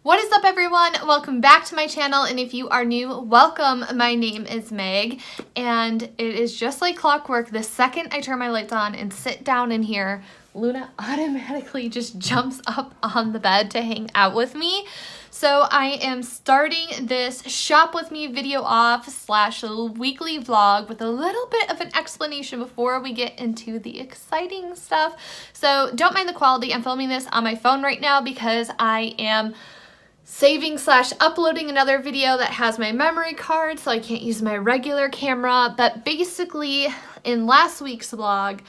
What is up, everyone? Welcome back to my channel, and if you are new, welcome. My name is Meg, and it is just like clockwork. The second I turn my lights on and sit down in here, Luna automatically just jumps up on the bed to hang out with me. So I am starting this shop with me video off / weekly vlog with a little bit of an explanation before we get into the exciting stuff. So don't mind the quality. I'm filming this on my phone right now because I am saving / uploading another video that has my memory card, so I can't use my regular camera. But basically, in last week's vlog,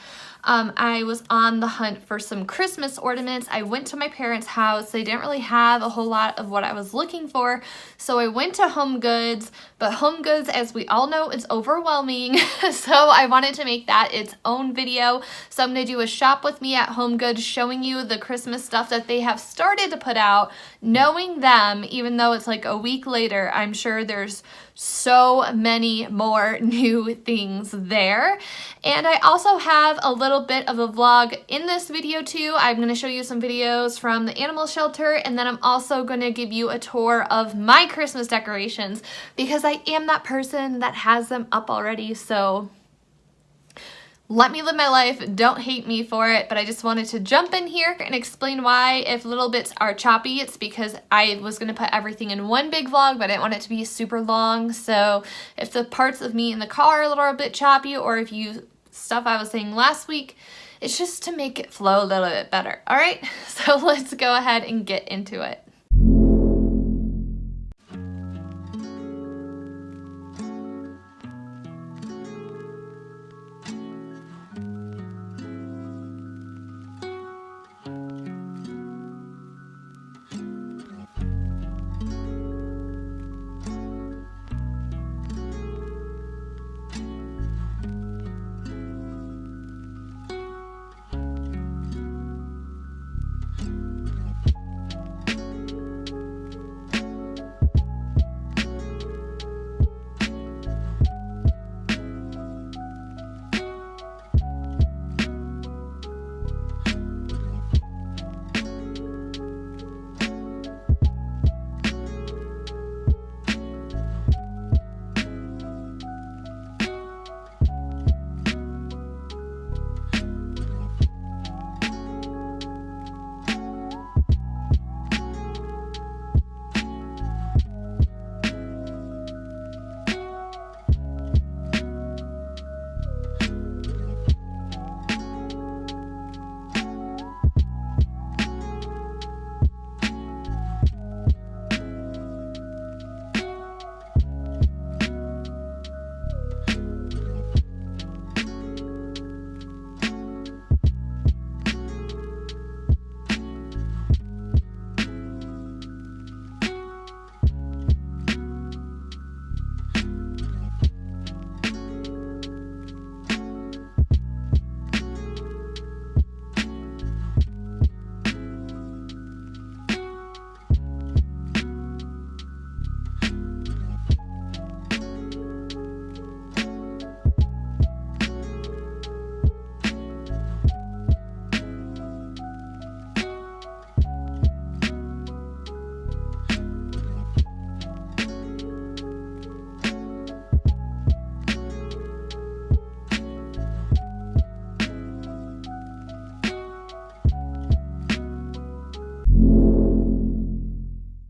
I was on the hunt for some Christmas ornaments. I went to my parents' house. They didn't really have a whole lot of what I was looking for, so I went to HOMEGOODS, but HOMEGOODS, as we all know, is overwhelming, so I wanted to make that its own video. So I'm going to do a shop with me at HOMEGOODS, showing you the Christmas stuff that they have started to put out. Knowing them, even though it's like a week later, I'm sure there's so many more new things there. And I also have a little bit of a vlog in this video too. I'm going to show you some videos from the animal shelter, and then I'm also going to give you a tour of my Christmas decorations because I am that person that has them up already. So let me live my life, don't hate me for it, but I just wanted to jump in here and explain why. If little bits are choppy, it's because I was going to put everything in one big vlog, but I didn't want it to be super long. So if the parts of me in the car are a little bit choppy, or if you stuff I was saying last week, it's just to make it flow a little bit better. All right, so let's go ahead and get into it.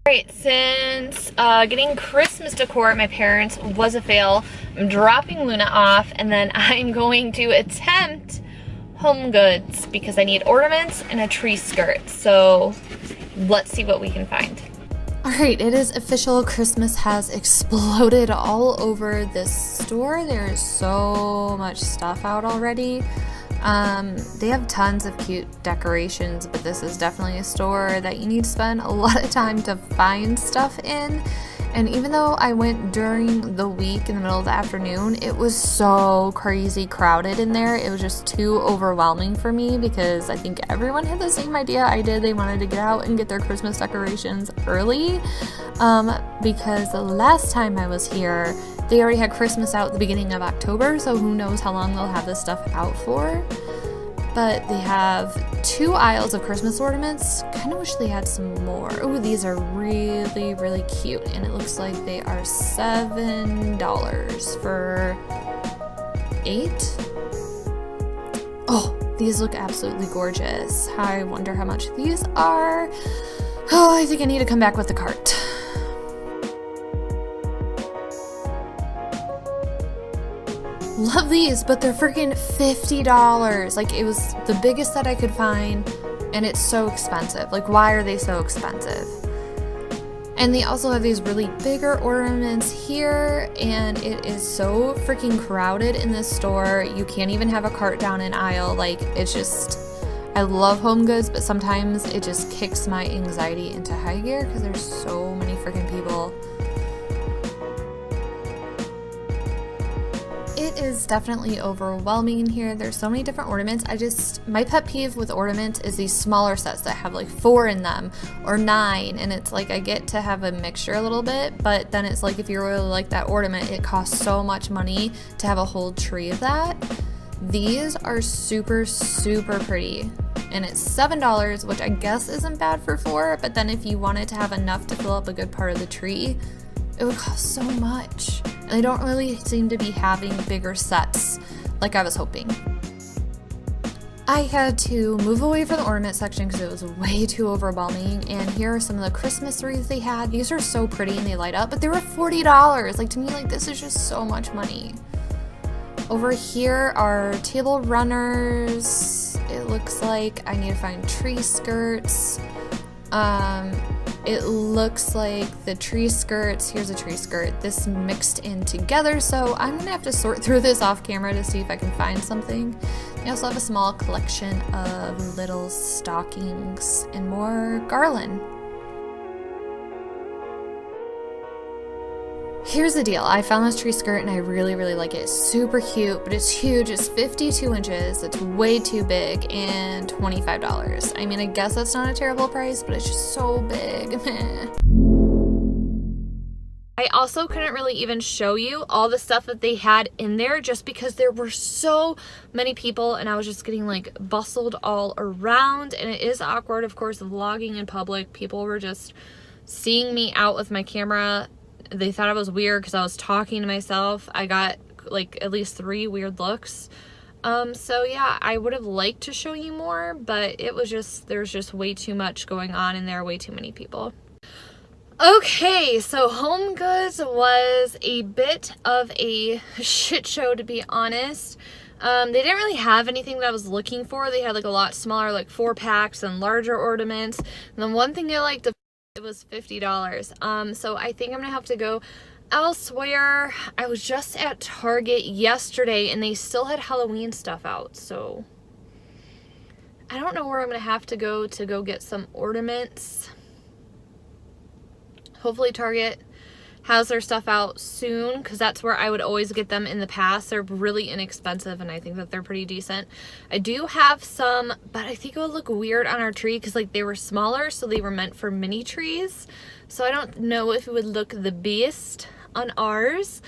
Alright, since getting Christmas decor at my parents' was a fail, I'm dropping Luna off, and then I'm going to attempt HOMEGOODS because I need ornaments and a tree skirt. So let's see what we can find. Alright, it is official. Christmas has exploded all over this store. There is so much stuff out already. They have tons of cute decorations, but this is definitely a store that you need to spend a lot of time to find stuff in. And even though I went during the week in the middle of the afternoon, it was so crazy crowded in there. It was just too overwhelming for me because I think everyone had the same idea I did. They wanted to get out and get their Christmas decorations early because the last time I was here, they already had Christmas out at the beginning of October, so who knows how long they'll have this stuff out for. but they have 2 aisles of Christmas ornaments. Kind of wish they had some more. Oh, these are really, really cute, and it looks like they are $7 for 8. Oh, these look absolutely gorgeous. I wonder how much these are. Oh, I think I need to come back with the cart. Love these, but they're freaking $50. Like, it was the biggest that I could find, and it's so expensive. Like, why are they so expensive? And they also have these really bigger ornaments here, and it is so freaking crowded in this store. You can't even have a cart down an aisle. Like, it's just, I love HOMEGOODS, but sometimes it just kicks my anxiety into high gear because there's so many freaking people. It is definitely overwhelming in here. There's so many different ornaments. My pet peeve with ornaments is these smaller sets that have like 4 in them or 9, and it's like I get to have a mixture a little bit, but then it's like if you really like that ornament, it costs so much money to have a whole tree of that. These are super, super pretty, and it's $7, which I guess isn't bad for 4, but then if you wanted to have enough to fill up a good part of the tree, it would cost so much. And they don't really seem to be having bigger sets like I was hoping. I had to move away from the ornament section because it was way too overwhelming, and here are some of the Christmas wreaths they had. These are so pretty and they light up, but they were $40. Like, to me, like, this is just so much money. Over here are table runners. It looks like I need to find tree skirts. It looks like the tree skirts, here's a tree skirt, this mixed in together, so I'm gonna have to sort through this off camera to see if I can find something. They also have a small collection of little stockings and more garland. Here's the deal. I found this tree skirt and I really, really like it. It's super cute, but it's huge. It's 52 inches. It's way too big and $25. I mean, I guess that's not a terrible price, but it's just so big. I also couldn't really even show you all the stuff that they had in there just because there were so many people and I was just getting like bustled all around, and it is awkward, of course, vlogging in public. People were just seeing me out with my camera. They thought I was weird because I was talking to myself. I got like at least 3 weird looks. So yeah, I would have liked to show you more, but it was just, there's just way too much going on in there, way too many people. Okay, so HOMEGOODS was a bit of a shit show, to be honest. They didn't really have anything that I was looking for. They had like a lot smaller, like 4-packs and larger ornaments. And the one thing I liked, it was $50. So I think I'm gonna have to go elsewhere. I was just at Target yesterday and they still had Halloween stuff out, so I don't know where I'm gonna have to go get some ornaments. Hopefully Target has their stuff out soon, because that's where I would always get them in the past. They're really inexpensive and I think that they're pretty decent. I do have some, but I think it would look weird on our tree because like they were smaller, so they were meant for mini trees. So I don't know if it would look the best on ours.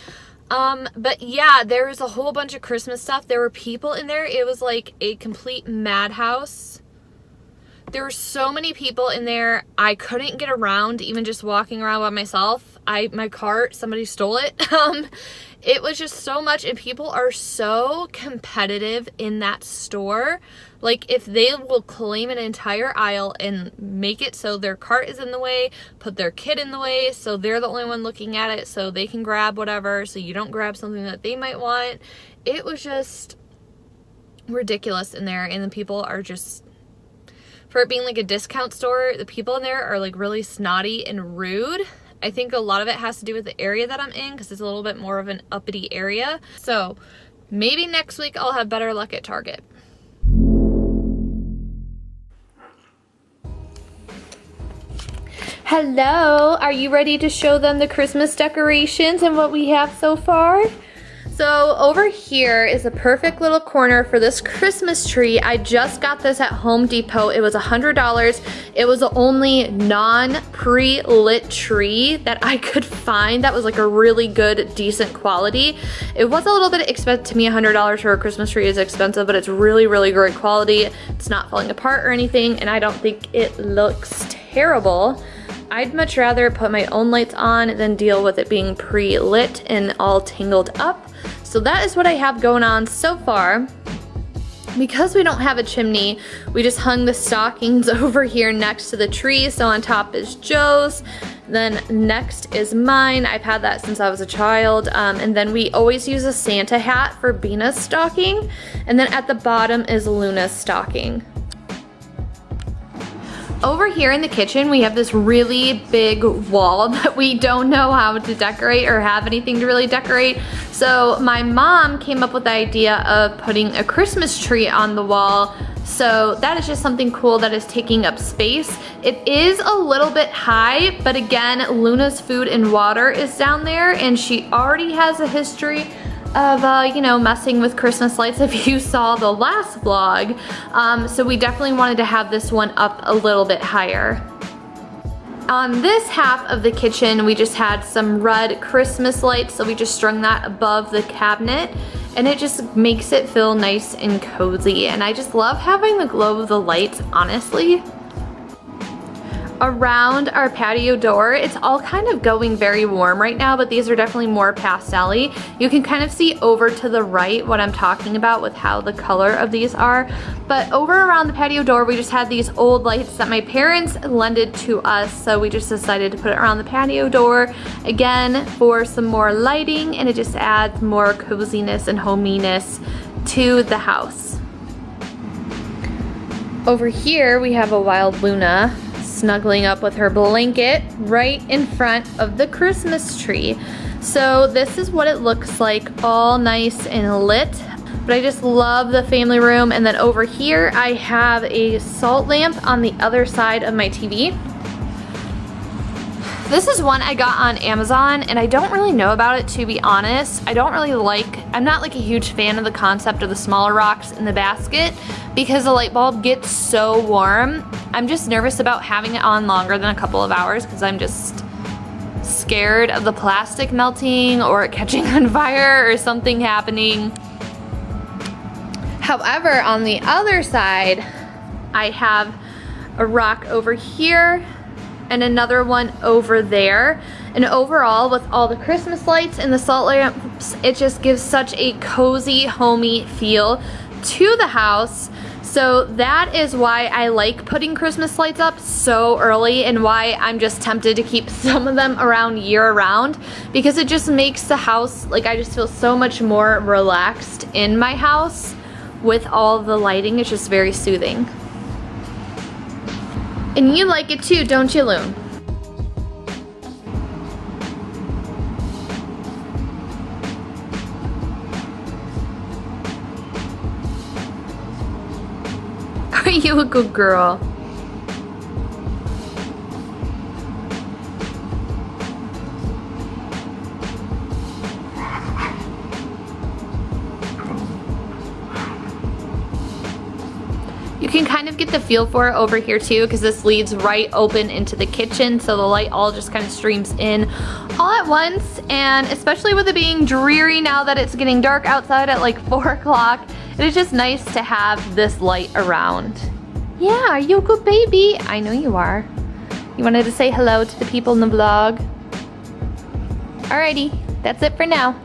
But yeah, there was a whole bunch of Christmas stuff. There were people in there. It was like a complete madhouse. There were so many people in there. I couldn't get around, even just walking around by myself. My cart, somebody stole it. It was just so much, and people are so competitive in that store. Like, if they will claim an entire aisle and make it so their cart is in the way, put their kid in the way, so they're the only one looking at it, so they can grab whatever, so you don't grab something that they might want. It was just ridiculous in there, and the people are just, for it being like a discount store, the people in there are like really snotty and rude. I think a lot of it has to do with the area that I'm in, because it's a little bit more of an uppity area. So maybe next week I'll have better luck at Target. Hello, are you ready to show them the Christmas decorations and what we have so far? So over here is a perfect little corner for this Christmas tree. I just got this at Home Depot. It was $100. It was the only non-pre-lit tree that I could find that was like a really good, decent quality. It was a little bit expensive to me. $100 for a Christmas tree is expensive, but it's really, really great quality. It's not falling apart or anything, and I don't think it looks terrible. I'd much rather put my own lights on than deal with it being pre-lit and all tangled up. So that is what I have going on so far. Because we don't have a chimney, we just hung the stockings over here next to the tree. So on top is Joe's, then next is mine. I've had that since I was a child. And then we always use a Santa hat for Bina's stocking. And then at the bottom is Luna's stocking. Over here in the kitchen, we have this really big wall that we don't know how to decorate or have anything to really decorate. So my mom came up with the idea of putting a Christmas tree on the wall. So that is just something cool that is taking up space. It is a little bit high, but again, Luna's food and water is down there, and she already has a history of, you know, messing with Christmas lights if you saw the last vlog. So we definitely wanted to have this one up a little bit higher. On this half of the kitchen, we just had some red Christmas lights, so we just strung that above the cabinet, and it just makes it feel nice and cozy. And I just love having the glow of the lights, honestly. Around our patio door, it's all kind of going very warm right now, but these are definitely more pastel-y. You can kind of see over to the right what I'm talking about with how the color of these are. But over around the patio door, we just had these old lights that my parents lended to us, so we just decided to put it around the patio door again for some more lighting, and it just adds more coziness and hominess to the house. Over here, we have a wild Luna snuggling up with her blanket right in front of the Christmas tree. So this is what it looks like, all nice and lit. But I just love the family room. And then over here I have a salt lamp on the other side of my TV. This is one I got on Amazon, and I don't really know about it, to be honest. I'm not like a huge fan of the concept of the smaller rocks in the basket because the light bulb gets so warm. I'm just nervous about having it on longer than a couple of hours because I'm just scared of the plastic melting or it catching on fire or something happening. However, on the other side, I have a rock over here and another one over there. And overall, with all the Christmas lights and the salt lamps, it just gives such a cozy, homey feel to the house. So that is why I like putting Christmas lights up so early, and why I'm just tempted to keep some of them around year round, because it just makes the house, like, I just feel so much more relaxed in my house with all the lighting. It's just very soothing. And you like it too, don't you, Loon? Are you a good girl? You can kind of get the feel for it over here too, because this leads right open into the kitchen, so the light all just kind of streams in all at once. And especially with it being dreary now that it's getting dark outside at like 4 o'clock, it is just nice to have this light around. Yeah, are you a good baby? I know you are. You wanted to say hello to the people in the vlog? Alrighty, that's it for now.